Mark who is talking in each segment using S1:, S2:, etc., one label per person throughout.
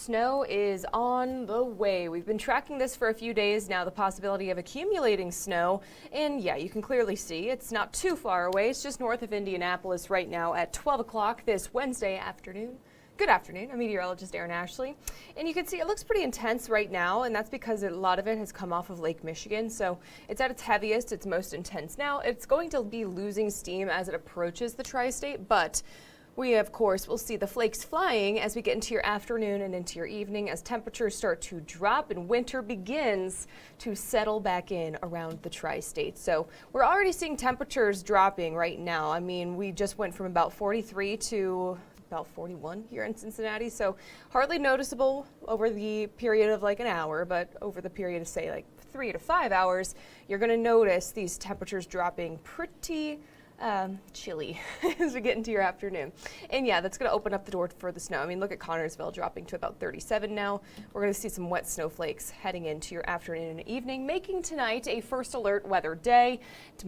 S1: snow is on the way. We've been tracking this for a few days now, the possibility of accumulating snow. And yeah, you can clearly see it's not too far away. It's just north of Indianapolis right now at 12 o'clock this Wednesday afternoon. Good afternoon, I'm meteorologist Erin Ashley. And you can see it looks pretty intense right now, and that's because a lot of it has come off of Lake Michigan. So it's at its heaviest, it's most intense now. It's going to be losing steam as it approaches the tri-state, but we, of course, will see the flakes flying as we get into your afternoon and into your evening as temperatures start to drop and winter begins to settle back in around the tri-state. So we're already seeing temperatures dropping right now. I mean, we just went from about 43 to about 41 here in Cincinnati, so hardly noticeable over the period of like an hour, but over the period of say like 3 to 5 hours, you're going to notice these temperatures dropping pretty chilly as we get into your afternoon. And yeah, that's going to open up the door for the snow. I mean, look at Connorsville dropping to about 37 now. We're going to see some wet snowflakes heading into your afternoon and evening, making tonight a first alert weather day.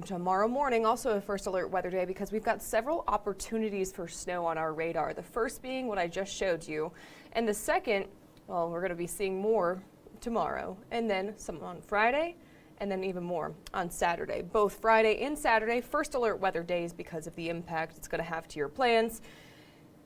S1: Tomorrow morning also a first alert weather day because we've got several opportunities for snow on our radar. The first being what I just showed you, and the second, well, we're going to be seeing more tomorrow, and then some on Friday, and then even more on Saturday. Both Friday and Saturday, first alert weather days because of the impact it's going to have to your plans.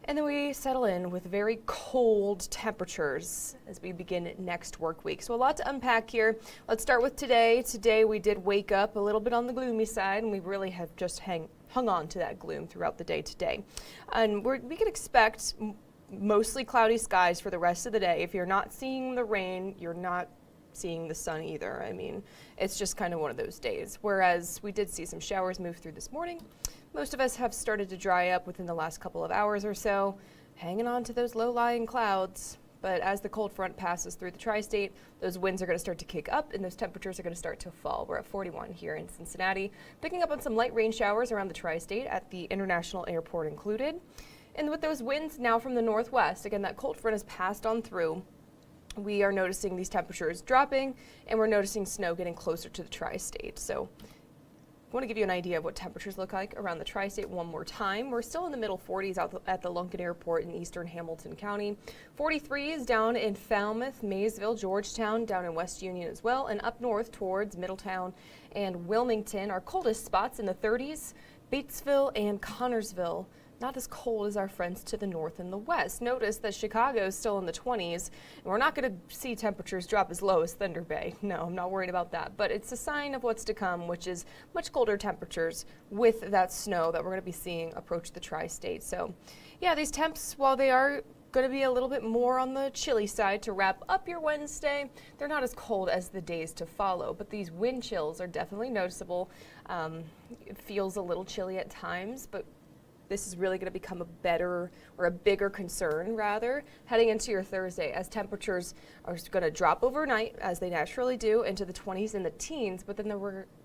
S1: And then we settle in with very cold temperatures as we begin next work week. So a lot to unpack here. Let's start with today. Today we did wake up a little bit on the gloomy side, and we really have just hung on to that gloom throughout the day today. And we can expect mostly cloudy skies for the rest of the day. If you're not seeing the rain, you're not seeing the sun either. I mean, it's just kind of one of those days. Whereas we did see some showers move through this morning. Most of us have started to dry up within the last couple of hours or so, hanging on to those low-lying clouds. But as the cold front passes through the tri-state, those winds are going to start to kick up and those temperatures are going to start to fall. We're at 41 here in Cincinnati, picking up on some light rain showers around the tri-state at the International Airport included. And with those winds now from the northwest, again, that cold front has passed on through. We are noticing these temperatures dropping, and we're noticing snow getting closer to the tri-state. So I want to give you an idea of what temperatures look like around the tri-state one more time. We're still in the middle 40s at the Lunken Airport in eastern Hamilton County. 43 is down in Falmouth, Maysville, Georgetown, down in West Union as well, and up north towards Middletown and Wilmington. Our coldest spots in the 30s, Batesville and Connorsville. Not as cold as our friends to the north and the west. Notice that Chicago is still in the 20s, and we're not going to see temperatures drop as low as Thunder Bay. No, I'm not worried about that, but it's a sign of what's to come, which is much colder temperatures with that snow that we're going to be seeing approach the tri-state. So yeah, these temps, while they are going to be a little bit more on the chilly side to wrap up your Wednesday, they're not as cold as the days to follow, but these wind chills are definitely noticeable. It feels a little chilly at times, but this is really going to become a better or a bigger concern rather heading into your Thursday as temperatures are going to drop overnight as they naturally do into the 20s and the teens, but then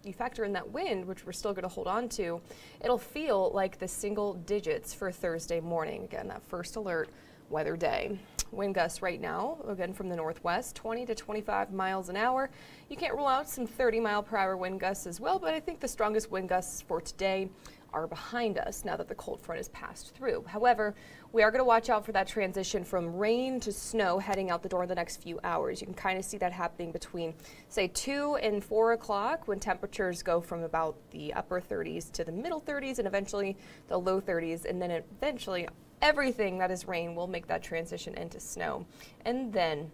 S1: you factor in that wind, which we're still going to hold on to. It'll feel like the single digits for Thursday morning. Again, that first alert weather day. Wind gusts right now, again from the northwest, 20 to 25 miles an hour. You can't rule out some 30-mile-per-hour wind gusts as well, but I think the strongest wind gusts for today are behind us now that the cold front has passed through. However, we are going to watch out for that transition from rain to snow heading out the door in the next few hours. You can kind of see that happening between, say, 2 and 4 o'clock when temperatures go from about the upper 30s to the middle 30s and eventually the low 30s, and then eventually everything that is rain will make that transition into snow. And then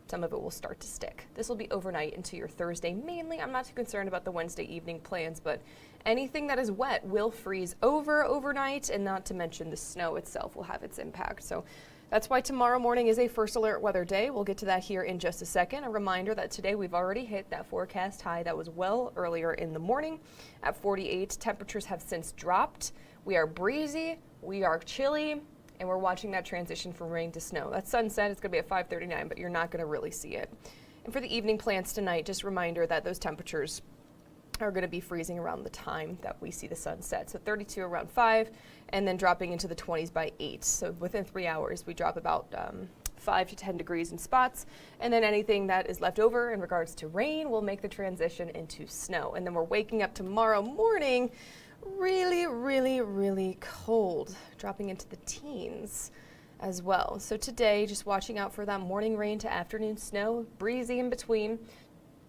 S1: some of it will start to stick. This will be overnight into your Thursday mainly. I'm not too concerned about the Wednesday evening plans, but anything that is wet will freeze over overnight, and not to mention the snow itself will have its impact. So that's why tomorrow morning is a first alert weather day. We'll get to that here in just a second. A reminder that today we've already hit that forecast high that was well earlier in the morning at 48. Temperatures have since dropped. We are breezy, we are chilly, and we're watching that transition from rain to snow. That sunset is going to be at 5:39, but you're not going to really see it. And for the evening plans tonight, just a reminder that those temperatures are going to be freezing around the time that we see the sunset. So 32 around 5, and then dropping into the 20s by 8. So within 3 hours, we drop about 5 to 10 degrees in spots, and then anything that is left over in regards to rain will make the transition into snow. And then we're waking up tomorrow morning really, really, really cold, dropping into the teens as well. So today, just watching out for that morning rain to afternoon snow, breezy in between.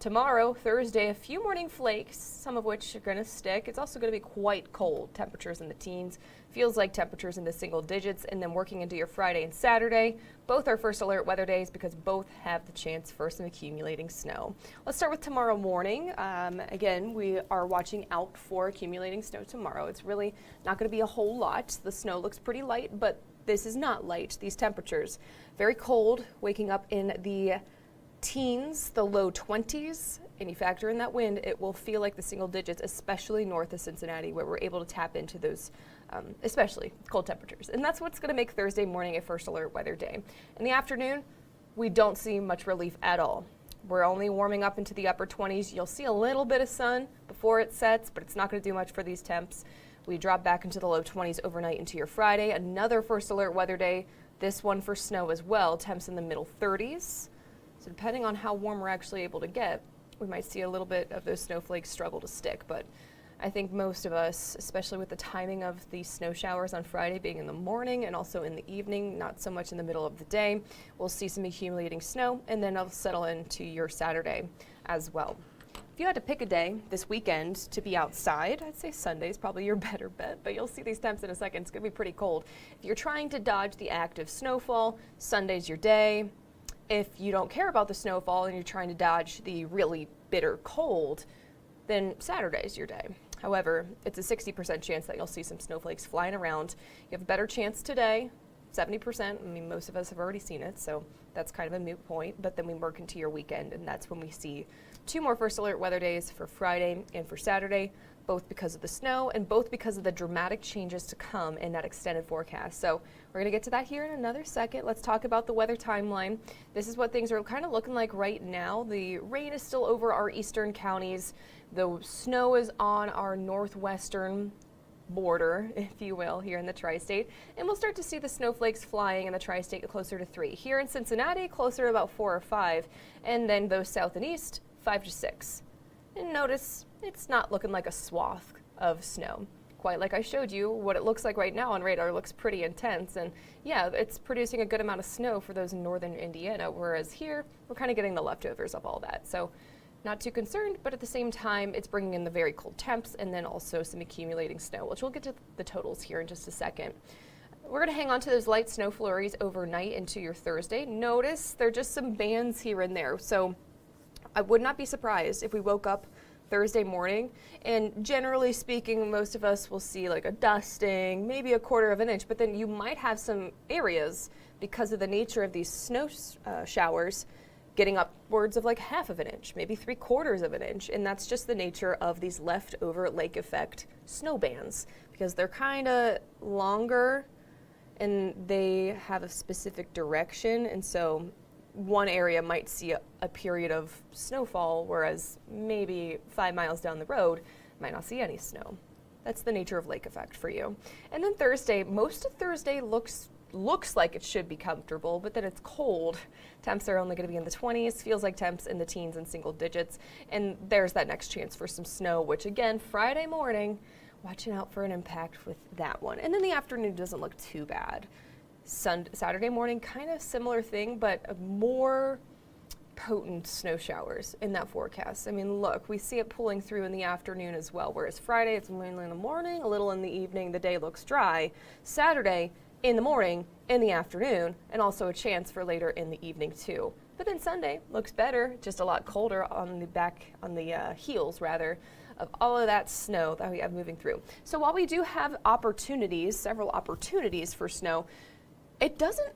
S1: Tomorrow, Thursday, a few morning flakes, some of which are going to stick. It's also going to be quite cold, temperatures in the teens. Feels like temperatures in the single digits, and then working into your Friday and Saturday. Both are first alert weather days because both have the chance for some accumulating snow. Let's start with tomorrow morning. Again, we are watching out for accumulating snow tomorrow. It's really not going to be a whole lot. The snow looks pretty light, but this is not light. These temperatures, very cold, waking up in the teens, the low 20s, and you factor in that wind, it will feel like the single digits, especially north of Cincinnati, where we're able to tap into those, especially cold temperatures. And that's what's going to make Thursday morning a first alert weather day. In the afternoon, we don't see much relief at all. We're only warming up into the upper 20s. You'll see a little bit of sun before it sets, but it's not going to do much for these temps. We drop back into the low 20s overnight into your Friday. Another first alert weather day, this one for snow as well, temps in the middle 30s. So depending on how warm we're actually able to get, we might see a little bit of those snowflakes struggle to stick. But I think most of us, especially with the timing of the snow showers on Friday being in the morning and also in the evening, not so much in the middle of the day, we'll see some accumulating snow, and then it'll settle into your Saturday as well. If you had to pick a day this weekend to be outside, I'd say Sunday's probably your better bet, but you'll see these temps in a second. It's going to be pretty cold. If you're trying to dodge the active snowfall, Sunday's your day. If you don't care about the snowfall and you're trying to dodge the really bitter cold, then Saturday's your day. However, it's a 60% chance that you'll see some snowflakes flying around. You have a better chance today, 70%. I mean, most of us have already seen it, so that's kind of a moot point. But then we work into your weekend, and that's when we see two more first alert weather days for Friday and for Saturday, both because of the snow and both because of the dramatic changes to come in that extended forecast. So we're going to get to that here in another second. Let's talk about the weather timeline. This is what things are kind of looking like right now. The rain is still over our eastern counties. The snow is on our northwestern border, if you will, here in the tri-state. And we'll start to see the snowflakes flying in the tri-state closer to 3. Here in Cincinnati, closer to about 4 or 5. And then those south and east, 5 to 6. And notice it's not looking like a swath of snow. Quite like I showed you, what it looks like right now on radar looks pretty intense. And yeah, it's producing a good amount of snow for those in northern Indiana, whereas here, we're kind of getting the leftovers of all that. So not too concerned, but at the same time, it's bringing in the very cold temps and then also some accumulating snow, which we'll get to the totals here in just a second. We're going to hang on to those light snow flurries overnight into your Thursday. Notice there are just some bands here and there. So I would not be surprised if we woke up Thursday morning, and generally speaking, most of us will see like a dusting, maybe a quarter of an inch, but then you might have some areas because of the nature of these snow showers getting upwards of like half of an inch, maybe 3/4 of an inch, and that's just the nature of these leftover lake effect snow bands because they're kind of longer and they have a specific direction, and so one area might see a period of snowfall, whereas maybe 5 miles down the road might not see any snow. That's the nature of lake effect for you. And then Thursday, most of Thursday looks like it should be comfortable, but then it's cold. Temps are only going to be in the 20s, feels like temps in the teens and single digits. And there's that next chance for some snow, which again, Friday morning, watching out for an impact with that one. And then the afternoon doesn't look too bad. Saturday morning, kind of similar thing, but more potent snow showers in that forecast. I mean, look, we see it pulling through in the afternoon as well, whereas Friday, it's mainly in the morning, a little in the evening, the day looks dry. Saturday, in the morning, in the afternoon, and also a chance for later in the evening too. But then Sunday looks better, just a lot colder on the heels rather, of all of that snow that we have moving through. So while we do have opportunities, several opportunities for snow, it doesn't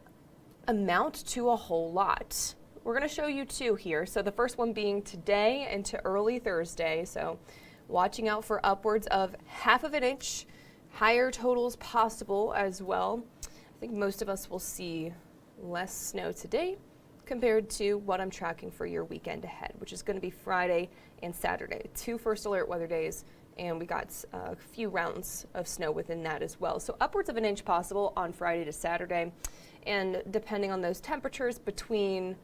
S1: amount to a whole lot. We're going to show you two here. So the first one being today into early Thursday. So watching out for upwards of half of an inch, higher totals possible as well. I think most of us will see less snow today compared to what I'm tracking for your weekend ahead, which is going to be Friday and Saturday. 2 first alert weather days, and we got a few rounds of snow within that as well. So upwards of an inch possible on Friday to Saturday. And depending on those temperatures between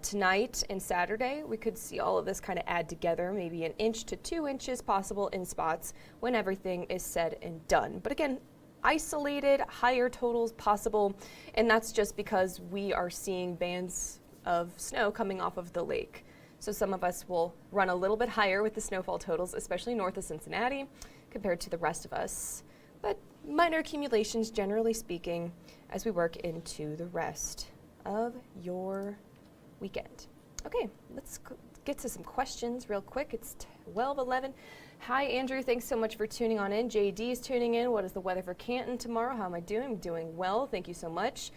S1: tonight and Saturday, we could see all of this kind of add together, maybe 1 inch to 2 inches possible in spots when everything is said and done. But again, isolated higher totals possible, and that's just because we are seeing bands of snow coming off of the lake. So some of us will run a little bit higher with the snowfall totals, especially north of Cincinnati, compared to the rest of us. But minor accumulations, generally speaking, as we work into the rest of your weekend. Okay, let's get to some questions real quick. It's 12:11. Hi, Andrew. Thanks so much for tuning on in. JD is tuning in. What is the weather for Canton tomorrow? How am I doing? I'm doing well. Thank you so much.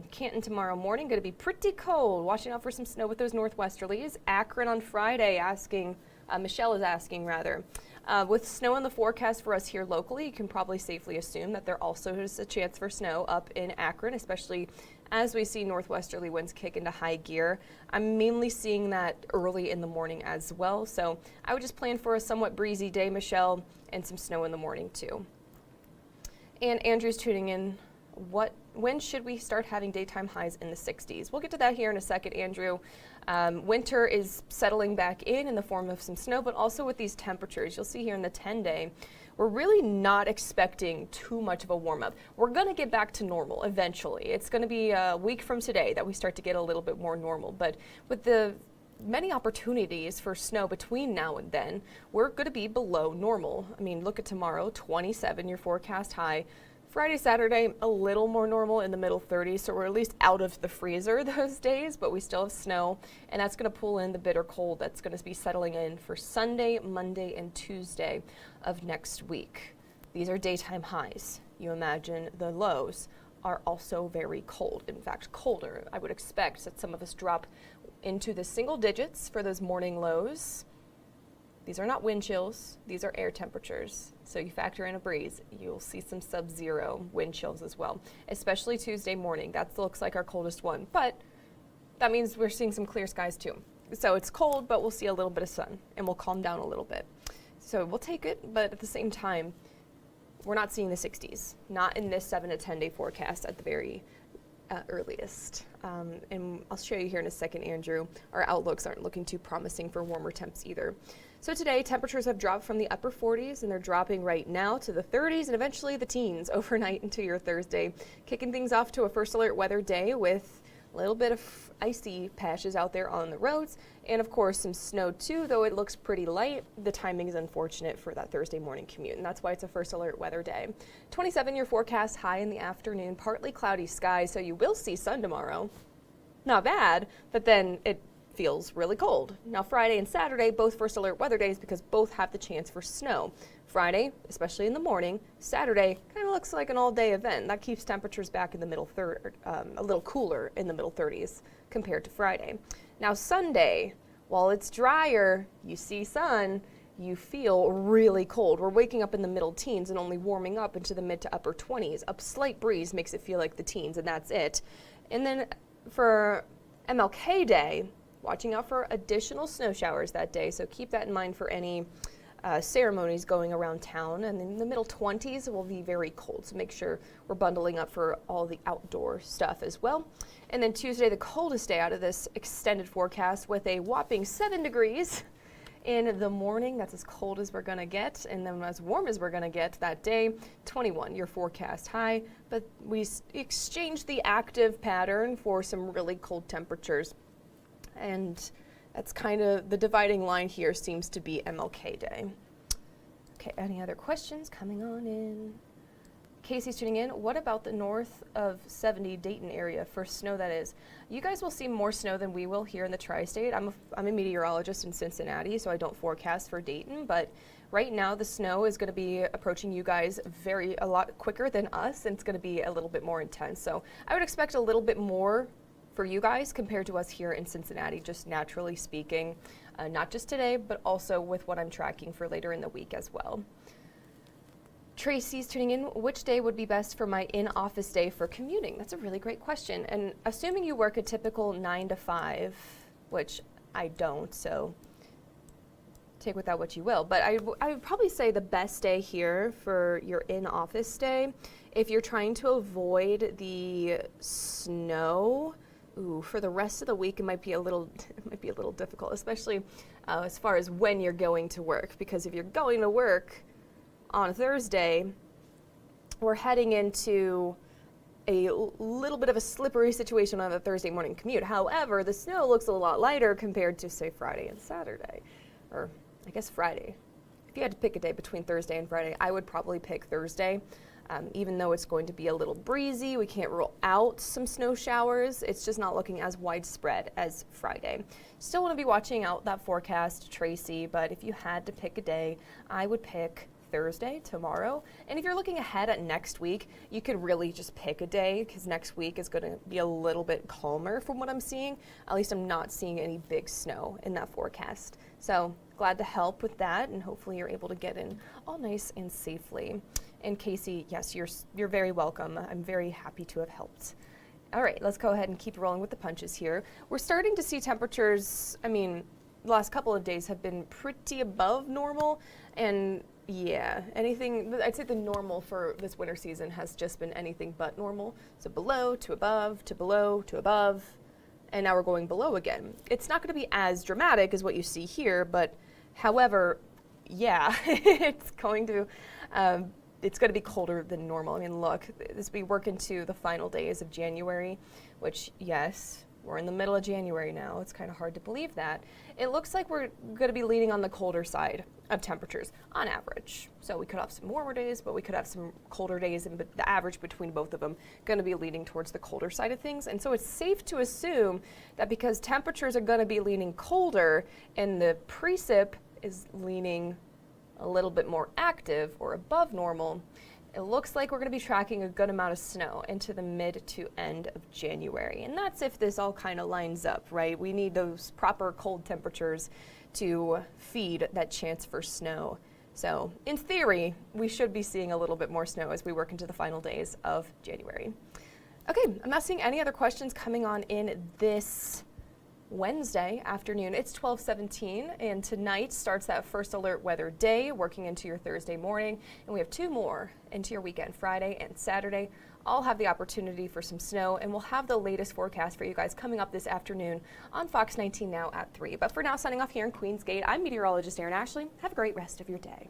S1: Canton tomorrow morning, going to be pretty cold. Watching out for some snow with those northwesterlies. Akron on Friday asking, Michelle is asking rather. With snow in the forecast for us here locally, you can probably safely assume that there also is a chance for snow up in Akron, especially as we see northwesterly winds kick into high gear. I'm mainly seeing that early in the morning as well, so I would just plan for a somewhat breezy day, Michelle, and some snow in the morning too. And Andrew's tuning in. When should we start having daytime highs in the 60s? We'll get to that here in a second, Andrew. Winter is settling back in the form of some snow, but also with these temperatures. You'll see here in the 10-day, we're really not expecting too much of a warm-up. We're going to get back to normal eventually. It's going to be a week from today that we start to get a little bit more normal, but with the many opportunities for snow between now and then, we're going to be below normal. I mean, look at tomorrow, 27, your forecast high. Friday, Saturday, a little more normal in the middle 30s, so we're at least out of the freezer those days, but we still have snow, and that's going to pull in the bitter cold that's going to be settling in for Sunday, Monday, and Tuesday of next week. These are daytime highs. You imagine the lows are also very cold, in fact, colder. I would expect that some of us drop into the single digits for those morning lows. These are not wind chills, these are air temperatures. So you factor in a breeze, you'll see some sub-zero wind chills as well, especially Tuesday morning. That looks like our coldest one, but that means we're seeing some clear skies too. So it's cold, but we'll see a little bit of sun and we'll calm down a little bit. So we'll take it, but at the same time, we're not seeing the 60s, not in this 7 to 10 day forecast at the very earliest. And I'll show you here in a second, Andrew. Our outlooks aren't looking too promising for warmer temps either. So today, temperatures have dropped from the upper 40s, and they're dropping right now to the 30s and eventually the teens overnight into your Thursday, kicking things off to a first alert weather day with a little bit of icy patches out there on the roads, and of course some snow too, though it looks pretty light. The timing is unfortunate for that Thursday morning commute, and that's why it's a first alert weather day. 27 your forecast, high in the afternoon, partly cloudy skies, so you will see sun tomorrow. Not bad, but then it feels really cold. Now Friday and Saturday, both first alert weather days because both have the chance for snow. Friday, especially in the morning. Saturday kind of looks like an all-day event. That keeps temperatures back in the middle third, a little cooler in the middle 30s compared to Friday. Now Sunday, while it's drier, you see sun, you feel really cold. We're waking up in the middle teens and only warming up into the mid to upper 20s. A slight breeze makes it feel like the teens, and that's it. And then for MLK Day, watching out for additional snow showers that day, so keep that in mind for any ceremonies going around town. And in the middle 20s will be very cold, so make sure we're bundling up for all the outdoor stuff as well. And then Tuesday, the coldest day out of this extended forecast with a whopping 7 degrees in the morning. That's as cold as we're gonna get, and then as warm as we're gonna get that day. 21 your forecast high, but we exchanged the active pattern for some really cold temperatures. And that's kind of the dividing line here seems to be MLK Day. Okay, any other questions coming on in? Casey's tuning in. What about the north of 70 Dayton area for snow that is? You guys will see more snow than we will here in the tri-state. I'm a meteorologist in Cincinnati, so I don't forecast for Dayton, but right now the snow is going to be approaching you guys a lot quicker than us, and it's going to be a little bit more intense. So I would expect a little bit more for you guys compared to us here in Cincinnati, just naturally speaking, not just today, but also with what I'm tracking for later in the week as well. Tracy's tuning in. Which day would be best for my in-office day for commuting? That's a really great question. And assuming you work a typical 9 to 5, which I don't, so take with that what you will. But I would probably say the best day here for your in-office day, if you're trying to avoid the snow, for the rest of the week, it might be a little difficult, especially as far as when you're going to work. Because if you're going to work on a Thursday, we're heading into a little bit of a slippery situation on the Thursday morning commute. However, the snow looks a lot lighter compared to, say, Friday and Saturday, or I guess Friday. If you had to pick a day between Thursday and Friday, I would probably pick Thursday. Even though it's going to be a little breezy, we can't rule out some snow showers. It's just not looking as widespread as Friday. Still want to be watching out that forecast, Tracy, but if you had to pick a day, I would pick Thursday, tomorrow. And if you're looking ahead at next week, you could really just pick a day because next week is going to be a little bit calmer from what I'm seeing. At least I'm not seeing any big snow in that forecast. So glad to help with that, and hopefully you're able to get in all nice and safely. And Casey, yes, you're very welcome. I'm very happy to have helped. All right, let's go ahead and keep rolling with the punches here. We're starting to see temperatures, the last couple of days have been pretty above normal, and yeah, I'd say the normal for this winter season has just been anything but normal. So below to above to below to above, and now we're going below again. It's not going to be as dramatic as what you see here, but however, yeah, it's going to be colder than normal. Look, as we work into the final days of January, which, yes, we're in the middle of January now. It's kind of hard to believe that. It looks like we're going to be leaning on the colder side of temperatures on average. So we could have some warmer days, but we could have some colder days, and the average between both of them going to be leaning towards the colder side of things. And so it's safe to assume that because temperatures are going to be leaning colder and the precip is leaning a little bit more active or above normal, it looks like we're going to be tracking a good amount of snow into the mid to end of January. And that's if this all kind of lines up, right? We need those proper cold temperatures to feed that chance for snow. So in theory, we should be seeing a little bit more snow as we work into the final days of January. Okay, I'm not seeing any other questions coming on in this Wednesday afternoon. It's 12:17, and tonight starts that first alert weather day, working into your Thursday morning, and we have two more into your weekend. Friday and Saturday all have the opportunity for some snow, and we'll have the latest forecast for you guys coming up this afternoon on Fox 19 Now at 3. But for now, signing off here in Queens Gate, I'm meteorologist Erin Ashley. Have a great rest of your day.